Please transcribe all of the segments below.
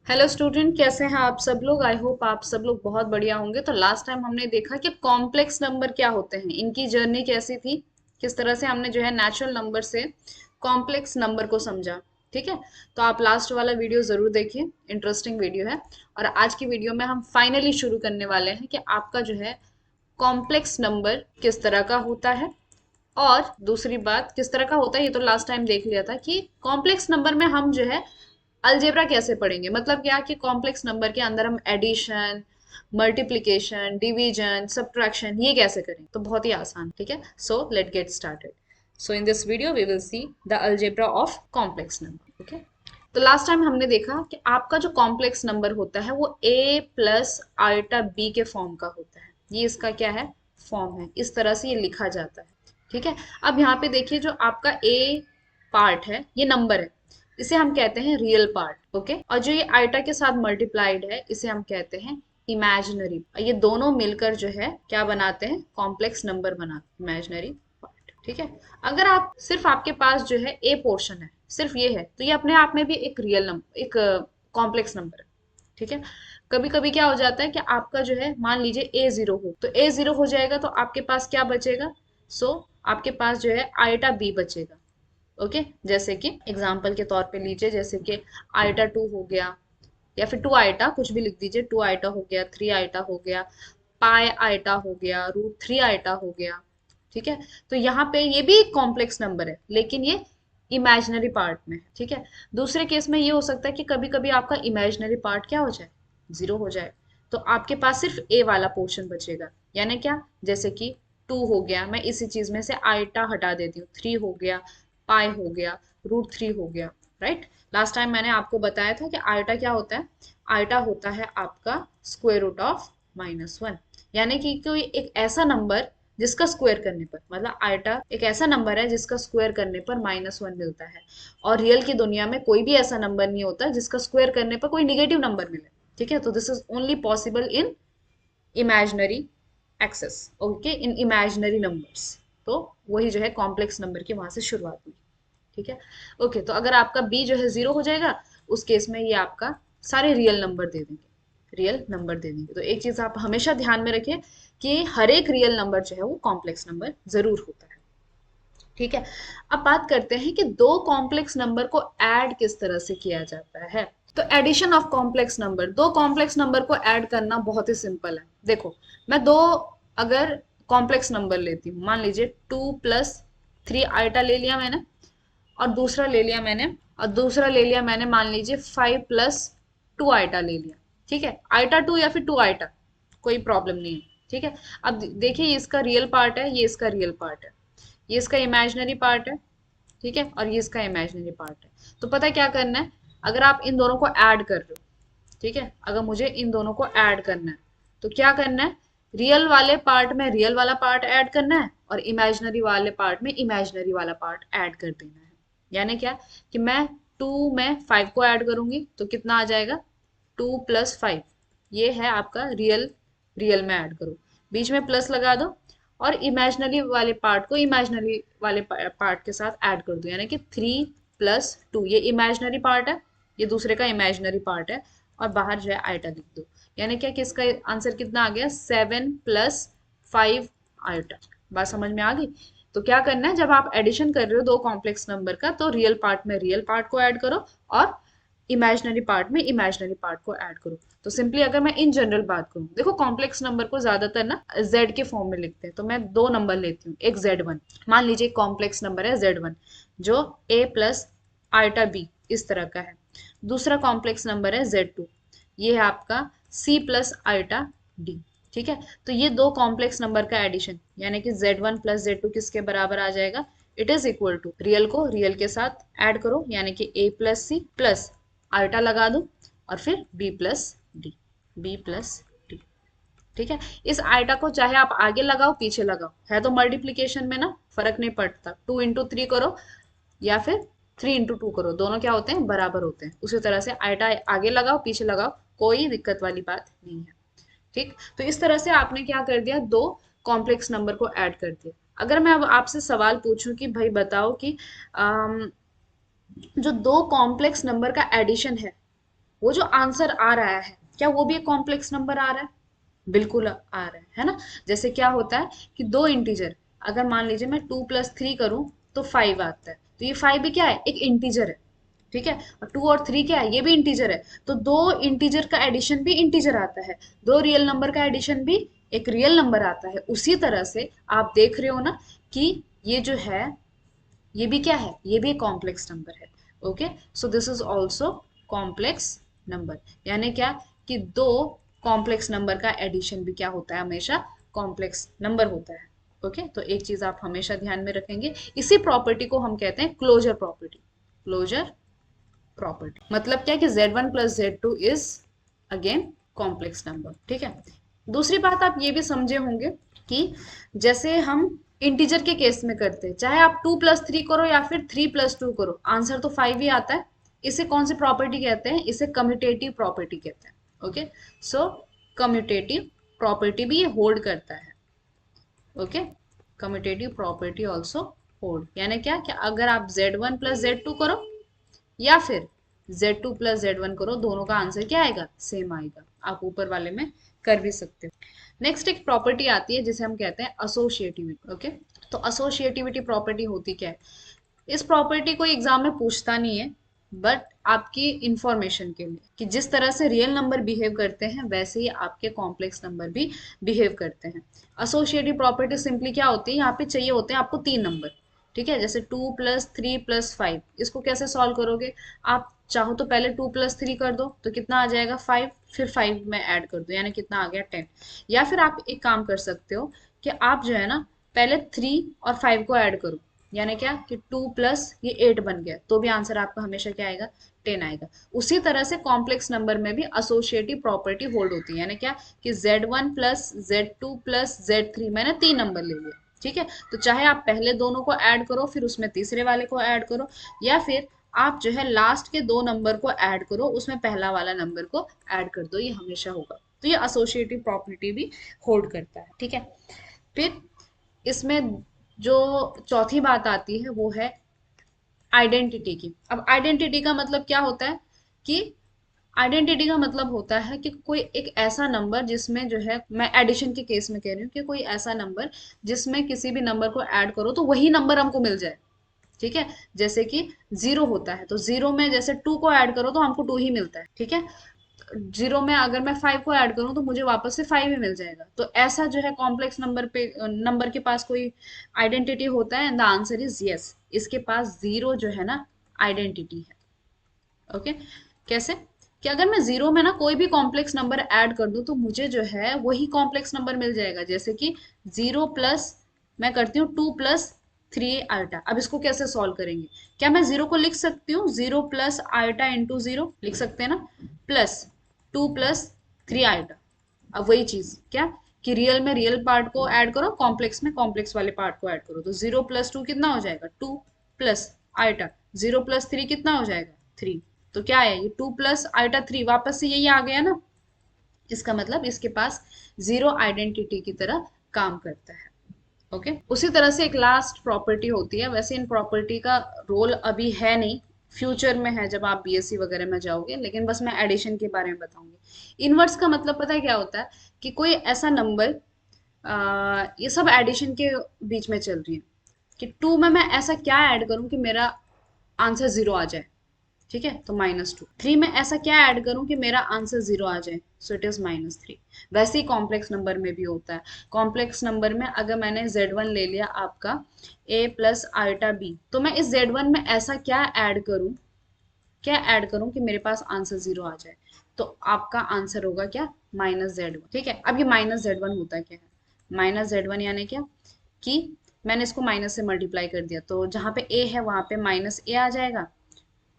Hello student, कैसे हैं आप सब लोग। आई होप आप सब लोग बहुत बढ़िया होंगे। तो लास्ट टाइम हमने देखा कि कॉम्प्लेक्स नंबर क्या होते हैं, इनकी जर्नी कैसी थी, किस तरह से हमने जो है नेचुरल नंबर से कॉम्प्लेक्स नंबर को समझा। ठीक है, तो आप लास्ट वाला वीडियो जरूर देखिए, इंटरेस्टिंग वीडियो है। और आज की वीडियो में हम फाइनली शुरू करने वाले हैं कि आपका जो है कॉम्प्लेक्स नंबर किस तरह का होता है। और दूसरी बात, किस तरह का होता है ये तो लास्ट टाइम देख लिया था कि कॉम्प्लेक्स नंबर में हम जो है अलजेब्रा कैसे पढ़ेंगे। मतलब क्या कि कॉम्प्लेक्स नंबर के अंदर हम एडिशन, मल्टीप्लिकेशन, डिवीजन, सब्ट्रैक्शन ये कैसे करें, तो बहुत ही आसान। ठीक है, so let get started. So in this video we will see the algebra of complex number. Okay, तो लास्ट टाइम हमने देखा कि आपका जो कॉम्प्लेक्स नंबर होता है वो a प्लस आइटा बी के फॉर्म का होता है। ये इसका क्या है, फॉर्म है। इस तरह से ये लिखा जाता है। ठीक है, अब यहाँ पे देखिए जो आपका a पार्ट है ये नंबर है, इसे हम कहते हैं रियल पार्ट। ओके, और जो ये आइटा के साथ मल्टीप्लाइड है इसे हम कहते हैं इमेजिनरी। ये दोनों मिलकर जो है क्या बनाते हैं, कॉम्प्लेक्स नंबर बनाते हैं, इमेजिनरी पार्ट। ठीक है, अगर आप सिर्फ आपके पास जो है ए पोर्शन है, सिर्फ ये है, तो ये अपने आप में भी एक रियल नंबर, एक कॉम्प्लेक्स नंबर है। ठीक है, कभी कभी क्या हो जाता है कि आपका जो है मान लीजिए ए जीरो हो, तो ए जीरो हो जाएगा तो आपके पास क्या बचेगा, सो आपके पास जो है आइटा बी बचेगा। ओके, जैसे कि एग्जाम्पल के तौर पे लीजिए, जैसे कि आइटा टू हो गया, या फिर टू आइटा, कुछ भी लिख दीजिए। टू आइटा हो गया, थ्री आइटा हो गया, पाई आइटा हो गया, रूट थ्री आइटा हो गया। ठीक है, तो यहाँ पे ये भी एक कॉम्प्लेक्स नंबर है, लेकिन ये इमेजिनरी पार्ट में है। ठीक है, दूसरे केस में ये हो सकता है कि कभी कभी आपका इमेजिनरी पार्ट क्या हो जाए, जीरो हो जाए, तो आपके पास सिर्फ ए वाला पोर्शन बचेगा। यानी क्या, जैसे कि टू हो गया, मैं इसी चीज में से आइटा हटा देती हूँ, थ्री हो गया, पाई हो गया, रूट थ्री हो गया। राइट, लास्ट टाइम मैंने आपको बताया था कि आइटा क्या होता है। आइटा होता है आपका square root of minus one. यानी कि कोई एक ऐसा नंबर जिसका स्क्वायर करने पर, मतलब आइटा एक ऐसा नंबर है जिसका स्क्वायर करने पर माइनस वन मिलता है। और रियल की दुनिया में कोई भी ऐसा नंबर नहीं होता जिसका स्क्वायर करने पर कोई निगेटिव नंबर मिले। ठीक है, तो this is only possible in imaginary axes. Okay, in imaginary numbers. तो वही जो है कॉम्प्लेक्स नंबर की वहां से शुरुआत हुई। ठीक है, ओके, तो अगर आपका बी जो है जीरो हो जाएगा, उस केस में ये आपका सारे रियल नंबर दे देंगे, रियल नंबर दे देंगे। तो एक चीज आप हमेशा ध्यान में रखिए कि हर एक रियल नंबर जो है वो कॉम्प्लेक्स नंबर जरूर होता है। ठीक है, अब बात करते हैं कि दो कॉम्प्लेक्स नंबर को ऐड किस तरह से किया जाता है। तो एडिशन ऑफ कॉम्प्लेक्स नंबर, दो कॉम्प्लेक्स नंबर को ऐड करना बहुत ही सिंपल है। देखो, मैं दो अगर कॉम्प्लेक्स नंबर लेती हूँ, मान लीजिए टू प्लस थ्री आइटा ले लिया मैंने, और दूसरा ले लिया मैंने, और दूसरा ले लिया मैंने मान लीजिए फाइव प्लस टू आइटा ले लिया। ठीक है, आइटा टू या फिर टू आइटा, कोई प्रॉब्लम नहीं है। ठीक है, अब देखिए ये इसका रियल पार्ट है, ये इसका रियल पार्ट है, ये इसका इमेजिनरी पार्ट है। ठीक है, और ये इसका इमेजिनरी पार्ट है। तो पता है क्या करना है, अगर आप इन दोनों को ऐड कर रहे हो, ठीक है, अगर मुझे इन दोनों को ऐड करना है तो क्या करना है, रियल वाले पार्ट में रियल वाला पार्ट ऐड करना है, और इमेजिनरी वाले पार्ट में इमेजिनरी वाला पार्ट ऐड कर देना है। यानी क्या, कि मैं टू में फाइव को ऐड करूंगी तो कितना आ जाएगा, टू प्लस फाइव। ये है आपका रियल, रियल में ऐड करो, बीच में प्लस लगा दो, और इमेजिनरी वाले पार्ट को इमेजिनरी वाले पार्ट के साथ ऐड कर दो, यानी कि थ्री प्लस टू। ये इमेजिनरी पार्ट है, ये दूसरे का इमेजिनरी पार्ट है, और बाहर जो है आइटा लिख दो। यानी क्या कि इसका आंसर कितना आ गया, सेवन प्लस फाइव आइटा। बात समझ में आ गई। तो क्या करना है, जब आप एडिशन कर रहे हो दो कॉम्प्लेक्स नंबर का, तो रियल पार्ट में रियल पार्ट को ऐड करो, और इमेजिनरी पार्ट में इमेजिनरी पार्ट को ऐड करो। तो सिंपली अगर मैं इन जनरल बात करूं, देखो कॉम्प्लेक्स नंबर को ज्यादातर ना जेड के फॉर्म में लिखते हैं, तो मैं दो नंबर लेती हूँ, एक जेड वन। मान लीजिए कॉम्प्लेक्स नंबर है जेड वन, जो ए प्लस आइटा बी इस तरह का है। दूसरा कॉम्प्लेक्स नंबर है जेड टू, ये है आपका सी प्लस आइटा डी। ठीक है, तो ये दो कॉम्प्लेक्स नंबर का एडिशन, यानी कि z one plus z two किसके बराबर आ जाएगा, it is equal to real को रियल के साथ ऐड करो, यानी कि a plus c plus iota लगा दो, और फिर b plus d, b plus d. ठीक है, इस आइटा को चाहे आप आगे लगाओ पीछे लगाओ, है तो मल्टीप्लीकेशन में ना, फर्क नहीं पड़ता, टू इंटू थ्री करो या फिर थ्री इंटू टू करो, दोनों क्या होते हैं, बराबर होते हैं। उसी तरह से आइटा आगे लगाओ पीछे लगाओ, कोई दिक्कत वाली बात नहीं है। ठीक, तो इस तरह से आपने क्या कर दिया, दो कॉम्प्लेक्स नंबर को ऐड कर दिया। अगर मैं अब आपसे सवाल पूछूं कि भाई बताओ कि जो दो कॉम्प्लेक्स नंबर का एडिशन है वो जो आंसर आ रहा है क्या वो भी एक कॉम्प्लेक्स नंबर आ रहा है? बिल्कुल आ रहा है ना। जैसे क्या होता है कि दो इंटीजर, अगर मान लीजिए मैं 2 + 3 करूं तो 5 आता है, तो ये 5 भी क्या है, एक इंटीजर है। ठीक है, और 2 और 3 क्या है, ये भी इंटीजर है। तो दो इंटीजर का एडिशन भी इंटीजर आता है, दो रियल नंबर का एडिशन भी एक रियल नंबर आता है। उसी तरह से आप देख रहे हो ना कि ये जो है ये भी क्या है, ये भी एक कॉम्प्लेक्स नंबर है। Okay, so this is also complex number. यानी क्या, कि दो कॉम्प्लेक्स नंबर का एडिशन भी क्या होता है, हमेशा कॉम्प्लेक्स नंबर होता है। ओके, तो एक चीज आप हमेशा ध्यान में रखेंगे, इसी प्रॉपर्टी को हम कहते हैं क्लोजर प्रॉपर्टी। क्लोजर प्रॉपर्टी मतलब क्या कि Z1 + Z2 is again complex number. ठीक है, दूसरी बात आप ये भी समझे होंगे कि जैसे हम इंटीजर के केस में करते हैं, चाहे आप 2 + 3 करो या फिर 3 + 2 करो, आंसर तो 5 ही आता है। इसे कौन सी प्रॉपर्टी कहते हैं, इसे कम्यूटेटिव प्रॉपर्टी कहते हैं। ओके, सो कम्यूटेटिव प्रॉपर्टी भी ये होल्ड करता है। Okay, commutative property also hold, यानी क्या कि अगर आप Z1 + Z2 करो या फिर Z2 + Z1 करो, दोनों का आंसर क्या आएगा, सेम आएगा। आप ऊपर वाले में कर भी सकते हो। नेक्स्ट एक प्रॉपर्टी आती है जिसे हम कहते हैं एसोसिएटिविटी। ओके, तो एसोसिएटिविटी प्रॉपर्टी होती क्या है, इस प्रॉपर्टी को एग्जाम में पूछता नहीं है, बट आपकी इंफॉर्मेशन के लिए कि जिस तरह से रियल नंबर बिहेव करते हैं वैसे ही आपके कॉम्प्लेक्स नंबर भी बिहेव करते हैं। एसोसिएटिव प्रॉपर्टी सिंपली क्या होती है, यहाँ पे चाहिए होते हैं आपको 3 नंबर। ठीक है, जैसे 2 + 3 + 5, इसको कैसे सॉल्व करोगे, आप चाहो तो पहले 2 + 3 कर दो तो कितना आ जाएगा 5, फिर 5 में ऐड कर दो, यानी कितना आ गया 10। या फिर आप एक काम कर सकते हो कि आप जो है ना पहले 3 और 5 को ऐड करो, यानी क्या कि 2 + ये 8 बन गया, तो भी आंसर आपका हमेशा क्या आएगा, 10 आएगा। उसी तरह से कॉम्प्लेक्स नंबर में भी एसोसिएटिव प्रॉपर्टी होल्ड होती है, यानी क्या कि Z1 + Z2 + Z3, मैंने 3 नंबर ले लिया। ठीक है, तो चाहे आप पहले दोनों को ऐड करो फिर उसमें तीसरे वाले को ऐड करो, या फिर आप जो है लास्ट के 2 नंबर को ऐड करो उसमें पहला वाला नंबर को ऐड कर दो, ये हमेशा होगा। तो ये एसोसिएटिव प्रॉपर्टी भी होल्ड करता है। ठीक है, फिर इसमें जो चौथी बात आती है वो है आइडेंटिटी की। अब आइडेंटिटी का मतलब क्या होता है कि आइडेंटिटी का मतलब होता है कि कोई एक ऐसा नंबर जिसमें जो है, मैं एडिशन के केस में कह रही हूँ कि कोई ऐसा नंबर जिसमें किसी भी नंबर को ऐड करो तो वही नंबर हमको मिल जाए। ठीक है, जैसे कि 0 होता है तो 0 में जैसे 2 को ऐड करो तो हमको 2 ही मिलता है। ठीक है, 0 में अगर मैं 5 को ऐड करूं तो मुझे वापस से 5 ही मिल जाएगा। तो ऐसा जो है कॉम्प्लेक्स नंबर पे नंबर के पास कोई आइडेंटिटी होता है, and the answer is yes, इसके पास 0 जो है ना आइडेंटिटी है। ओके, कैसे, कि अगर मैं 0 में ना कोई भी कॉम्प्लेक्स नंबर ऐड कर दूं तो मुझे जो है वही कॉम्प्लेक्स नंबर मिल जाएगा। जैसे कि 0 प्लस मैं करती हूँ 2 + 3 आइटा। अब इसको कैसे सॉल्व करेंगे, क्या मैं 0 को लिख सकती हूँ 0 + आइटा × 0, लिख सकते हैं ना, प्लस 2 + 3 आइटा। अब वही चीज क्या, कि रियल में रियल पार्ट को ऐड करो, कॉम्प्लेक्स में कॉम्प्लेक्स वाले पार्ट को ऐड करो, तो 0 + 2 कितना हो जाएगा 2 + आइटा, 0 + 3 कितना हो जाएगा 3। तो क्या है ये 2 + आइटा 3, वापस से यही आ गया ना। इसका मतलब इसके पास 0 आइडेंटिटी की तरह काम करता है। ओके, उसी तरह से एक लास्ट प्रॉपर्टी होती है, वैसे इन प्रॉपर्टी का रोल अभी है नहीं, फ्यूचर में है जब आप बीएससी वगैरह में जाओगे, लेकिन बस मैं एडिशन के बारे में बताऊंगी। इनवर्स का मतलब पता है क्या होता है, कि कोई ऐसा नंबर, ये सब एडिशन के बीच में चल रही है, कि 2 में मैं ऐसा क्या ऐड करूं कि मेरा आंसर 0 आ जाए। ठीक है, तो -2। 3 में ऐसा क्या ऐड करूं कि मेरा आंसर 0 आ जाए, सो इट इज -3। वैसे ही कॉम्प्लेक्स नंबर में भी होता है। कॉम्प्लेक्स नंबर में अगर मैंने Z1 ले लिया आपका a + आइटा b, तो मैं इस Z1 में ऐसा क्या ऐड करूं कि मेरे पास आंसर 0 आ जाए, तो आपका आंसर होगा क्या, -Z1। ठीक है, अब ये -Z1 होता क्या है, -Z1 यानी क्या कि मैंने इसको माइनस से मल्टीप्लाई कर दिया, तो जहां पे a है वहां पे -a आ जाएगा,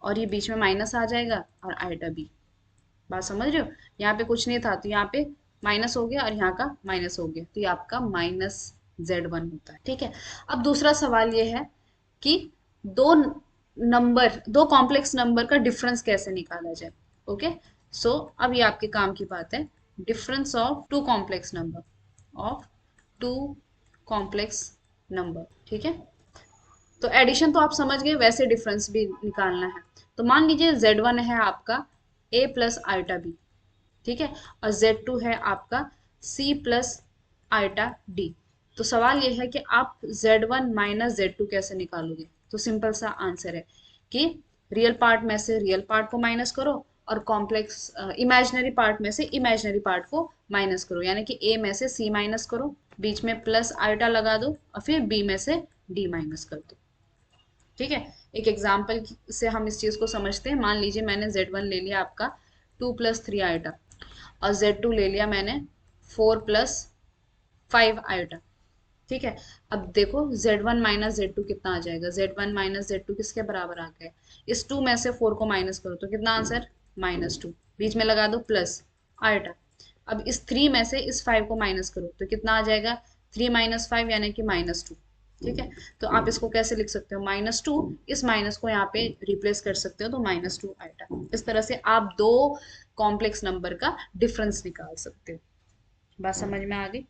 और ये बीच में माइनस आ जाएगा, और आइटा बी। बात समझ रहे हो, यहाँ पे कुछ नहीं था तो यहाँ पे माइनस हो गया और यहाँ का माइनस हो गया, तो ये आपका -Z1 होता है। ठीक है, अब दूसरा सवाल ये है कि दो कॉम्प्लेक्स नंबर का डिफरेंस कैसे निकाला जाए। ओके, सो अब ये आपके काम की बात है, difference of two complex number. ठीक है, तो एडिशन तो आप समझ गए, वैसे डिफरेंस भी निकालना है। तो मान लीजिए Z1 है आपका ए प्लस आइटा बी, ठीक है, और Z2 है आपका C प्लस आइटा डी। तो सवाल ये है कि आप Z1 माइनस Z2 कैसे निकालोगे? तो सिंपल सा आंसर है कि रियल पार्ट में से रियल पार्ट को माइनस करो और कॉम्प्लेक्स इमेजिनरी पार्ट में से इमेजिनरी पार्ट को माइनस करो, यानी कि ए में से सी माइनस करो, बीच में प्लस आइटा लगा दो और फिर बी में से डी माइनस कर दो। ठीक है, एक एग्जाम्पल से हम इस चीज को समझते हैं। मान लीजिए मैंने Z1 ले लिया आपका 2 + 3 आइटा और Z2 ले लिया मैंने 4 + 5 आइटा। ठीक है, अब देखो Z1 माइनस Z2 कितना आ जाएगा? Z1 माइनस Z2 किसके बराबर आ गया? इस 2 में से 4 को माइनस करो तो कितना आंसर? -2, बीच में लगा दो प्लस आइटा। अब इस 3 में से इस 5 को माइनस करो तो कितना आ जाएगा? 3 - 5 यानी कि -2। ठीक है, तो आप इसको कैसे लिख सकते हो? -2, इस माइनस को यहाँ पे रिप्लेस कर सकते हो तो -2 आइटा। इस तरह से आप दो कॉम्प्लेक्स नंबर का डिफरेंस निकाल सकते हो। बात समझ में आ गई?